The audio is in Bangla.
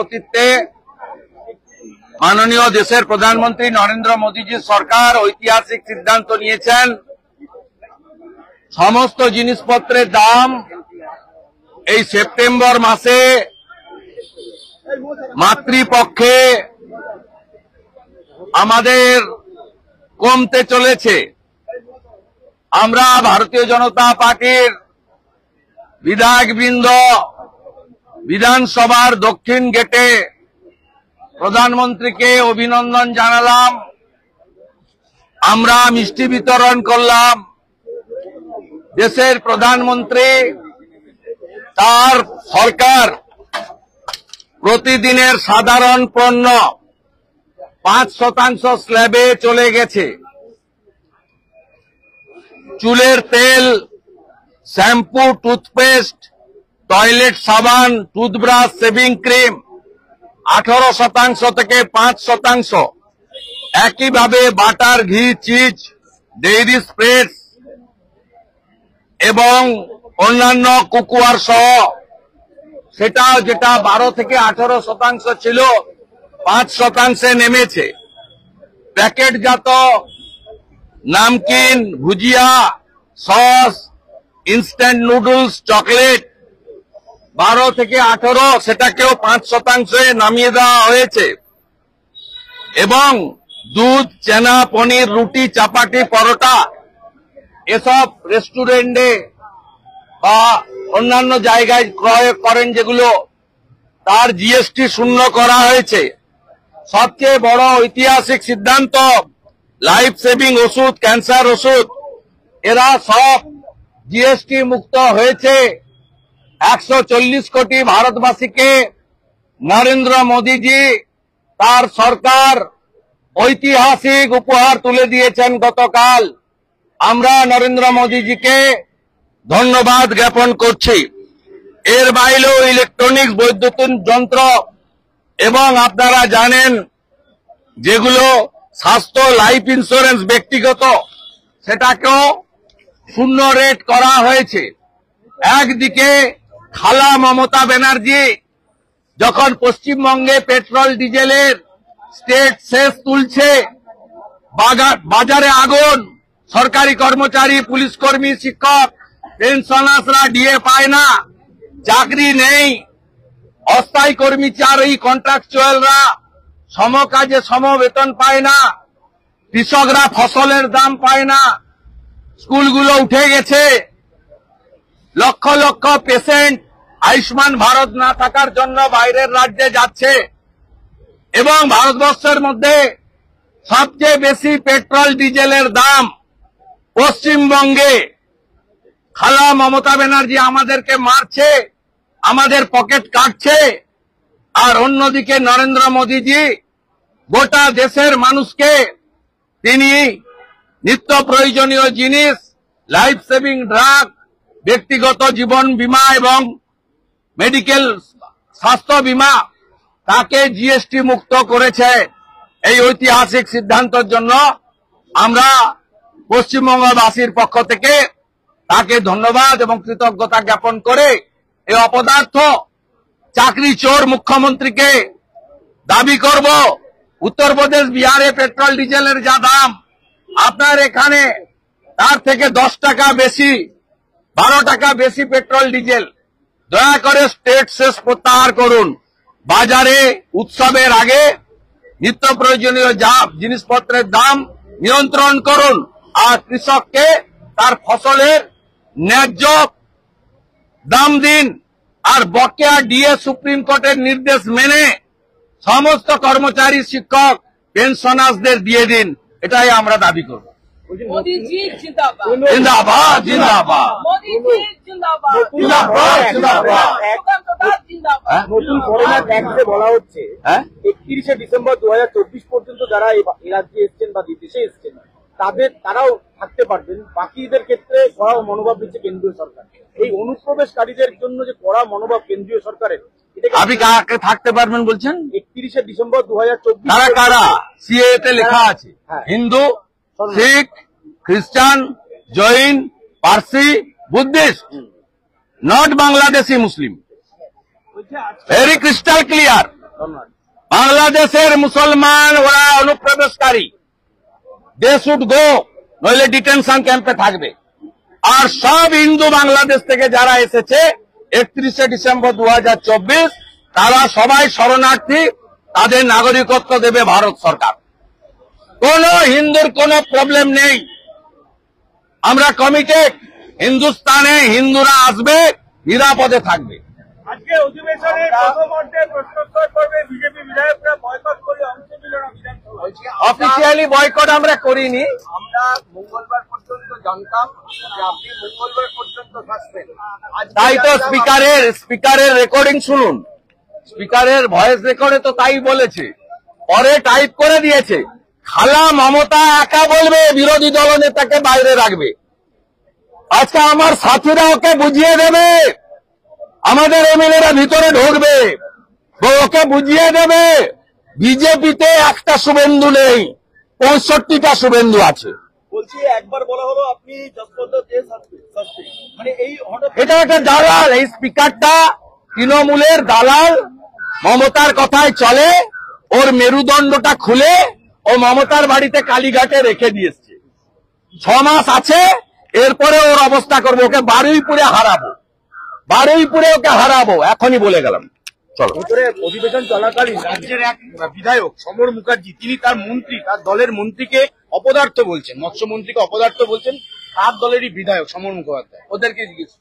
সভাপতিত্বে মাননীয় দেশের প্রধানমন্ত্রী নরেন্দ্র মোদীজির সরকার ঐতিহাসিক সিদ্ধান্ত নিয়েছেন সমস্ত জিনিসপত্রের দাম এই সেপ্টেম্বর মাসে মাতৃপক্ষে আমাদের কমতে চলেছে। আমরা ভারতীয় জনতা পার্টির বিধায়কবৃন্দ বিধানসভার দক্ষিণ গেটে প্রধানমন্ত্রীকে অভিনন্দন জানালাম, আমরা মিষ্টি বিতরণ করলাম। দেশের প্রধানমন্ত্রী তার সরকার প্রতিদিনের সাধারণ পণ্য 5% স্ল্যাবে চলে গেছে। চুলের তেল, শ্যাম্পু, টুথপেস্ট, টয়লেট সাবান, টুথব্রাশ, শেভিং ক্রিম 18% থেকে 5%। একইভাবে বাটার, ঘি, চিজ, ডেইরি স্প্রেডস এবং অন্যান্য কুকুয়ার সহ সেটা যেটা 12 থেকে 18% ছিল 5% নেমেছে। প্যাকেটজাত নামকিন, ভুজিয়া, সস, ইনস্ট্যান্ট নুডলস, চকলেট 12 থেকে 18 সেটাকেও 5% নামিয়ে দেওয়া হয়েছে। এবং দুধ, চেনা, পনির, রুটি, চাপাটি, পরোটা এসব রেস্টুরেন্টে বা অন্যান্য জায়গায় ক্রয় করেন যেগুলো, তার জিএসটি শূন্য করা হয়েছে। সবচেয়ে বড় ঐতিহাসিক সিদ্ধান্ত, লাইফ সেভিং ওষুধ, ক্যান্সার ওষুধ এরা সব জিএসটি মুক্ত হয়েছে। 140 কোটি ভারতবাসীকে নরেন্দ্র মোদীজি তার সরকার ঐতিহাসিক উপহার তুলে দিয়েছেন গতকাল। আমরা নরেন্দ্র মোদীজিকে ধন্যবাদ জ্ঞাপন করছি। এর বাইরেও ইলেকট্রনিক্স, বৈদ্যুতিন যন্ত্র এবং আপনারা জানেন যেগুলো স্বাস্থ্য, লাইফ ইন্স্যুরেন্স ব্যক্তিগত, সেটাকেও শূন্য রেট করা হয়েছে। একদিকে খালা মমতা ব্যানার্জি যখন পশ্চিমবঙ্গে পেট্রোল ডিজেলের স্টেট সেস তুলছে, বাজারে আগুন, সরকারি কর্মচারী, পুলিশ কর্মী, শিক্ষক, পেনশনার্সরা ডিএ পায় না, চাকরি নেই, অস্থায়ী কর্মচারী, কন্ট্রাকচুয়ালরা সমকাজে সমবেতন পায় না, কৃষকরা ফসলের দাম পায় না, স্কুলগুলো উঠে গেছে, লক্ষ লক্ষ পেশেন্ট আয়ুষ্মান ভারত না থাকার জন্য বাইরের রাজ্যে যাচ্ছে। এবং ভারতবর্ষের মধ্যে সবচেয়ে বেশি পেট্রোল ডিজেলের দাম পশ্চিমবঙ্গে। খালা মমতা ব্যানার্জি আমাদেরকে মারছে, আমাদের পকেট কাটছে, আর অন্যদিকে নরেন্দ্র মোদীজি গোটা দেশের মানুষকে তিনি নিত্য প্রয়োজনীয় জিনিস, লাইফ সেভিং ড্রাগ, ব্যক্তিগত জীবন বীমা এবং মেডিকেল স্বাস্থ্য বীমা তাকে জিএসটি মুক্ত করেছে। এই ঐতিহাসিক সিদ্ধান্তের জন্য আমরা পশ্চিমবঙ্গবাসীর পক্ষ থেকে তাকে ধন্যবাদ এবং কৃতজ্ঞতা জ্ঞাপন করে এই অপদার্থ চাকরি চোর মুখ্যমন্ত্রীকে দাবি করব, উত্তরপ্রদেশ, বিহারে পেট্রোল ডিজেলের যা দাম, আপনার এখানে তার থেকে 10 টাকা বেশি, 12 টাকা বেশি পেট্রোল ডিজেল। দয়া করে স্টেট সেস প্রত্যাহার করুন। বাজারে উৎসবের আগে নিত্য প্রয়োজনীয় জিনিসপত্রের দাম নিয়ন্ত্রণ করুন, আর কৃষককে তার ফসলের ন্যায্য দাম দিন। আর বকেয়া ডিএ সুপ্রিম কোর্টের নির্দেশ মেনে সমস্ত কর্মচারী, শিক্ষক, পেনশনার্সদের দিয়ে দিন। এটাই আমরা দাবি করব। মোদীজি জিন্দাবাদ, জিন্দাবাদ, জিন্দাবাদ, মোদীজি জিন্দাবাদ, জিন্দাবাদ, জিন্দাবাদ। নতুন ফরেনার ট্যাক্সে বলা হচ্ছে 31শে ডিসেম্বর 2024 পর্যন্ত যারা এই রাজ্যে এসছেন বা দেশে এসছেন তারাও থাকতে পারবেন। বাকিদের ক্ষেত্রে কড়া মনোভাব দিচ্ছে কেন্দ্রীয় সরকার। এই অনুপ্রবেশকারীদের জন্য যে কড়া মনোভাব কেন্দ্রীয় সরকারের, আপনি কাকে থাকতে পারবেন বলছেন? 31শে ডিসেম্বর 2024। কারা কারা? সিএ তে লেখা আছে হিন্দু, শিখ, খ্রিস্টান, Jain, Parsi, Buddhist, not Bangladeshi Muslim. Very crystal clear. বাংলাদেশের মুসলমান ওরা অনুপ্রবেশকারী, দে শুড গো, নইলে ডিটেনশন ক্যাম্পে থাকবে। আর সব হিন্দু বাংলাদেশ থেকে যারা এসেছে 31শে ডিসেম্বর 2024 তারা সবাই শরণার্থী, তাদের নাগরিকত্ব দেবে ভারত সরকার। কোন হিন্দুর কোনো প্রবলেম নেই, আমরা কমিটেড। হিন্দুস্তানে হিন্দুরা আসবে, নিরাপদে থাকবে। আজকে অধিবেশনে প্রথমার্ধে প্রশ্নোত্তর পর্বে বিজেপি বিধায়করা বয়কট করে অংশ নিল না বিধানসভায়। অফিসিয়ালি বয়কট আমরা করিনি। আমরা মঙ্গলবার পর্যন্ত জানতাম যে আপনি মঙ্গলবার পর্যন্ত থাকবেন। তাই তো স্পিকারের রেকর্ডিং শুনুন, স্পিকারের ভয়েস রেকর্ডে তো তাই বলেছে, পরে টাইপ করে দিয়েছে। খালা মমতা একা বলবে, বিরোধী দলনেতাকে বাইরে রাখবে। আজকে আমার সাথীরা ওকে বুঝিয়ে দেবে, আমাদের এমএলএরা ভিতরে ঢুকবে, ওকে বুঝিয়ে দেবে বিজেপিতে একটা শুভেন্দু নেই, 65টা শুভেন্দু আছে। বলছি একবার বলা হলো আপনি যশবন্ত দেশ মানে এই হঠাৎ এটা একটা দালাল, এই স্পিকারটা তৃণমূলের দালাল, মমতার কথায় চলে, ওর মেরুদণ্ডটা খুলে ও মমতার বাড়িতে কালীঘাটে রেখে দিয়েছে। 6 মাস আছে, এরপরে ওর অবস্থা করবো, ওকে বারুইপুরে হারাবো, বারুইপুরে ওকে হারাবো, এখনই বলে গেলাম। চলো। ভিতরে অধিবেশন চলাকালীন রাজ্যের এক বিধায়ক সমর মুখার্জি তিনি তার মন্ত্রী, তার দলের মন্ত্রীকে অপদার্থ বলছেন, মৎস্যমন্ত্রীকে অপদার্থ বলছেন, তার দলেরই বিধায়ক সমর মুখোপাধ্যায়। ওদেরকে জিজ্ঞেস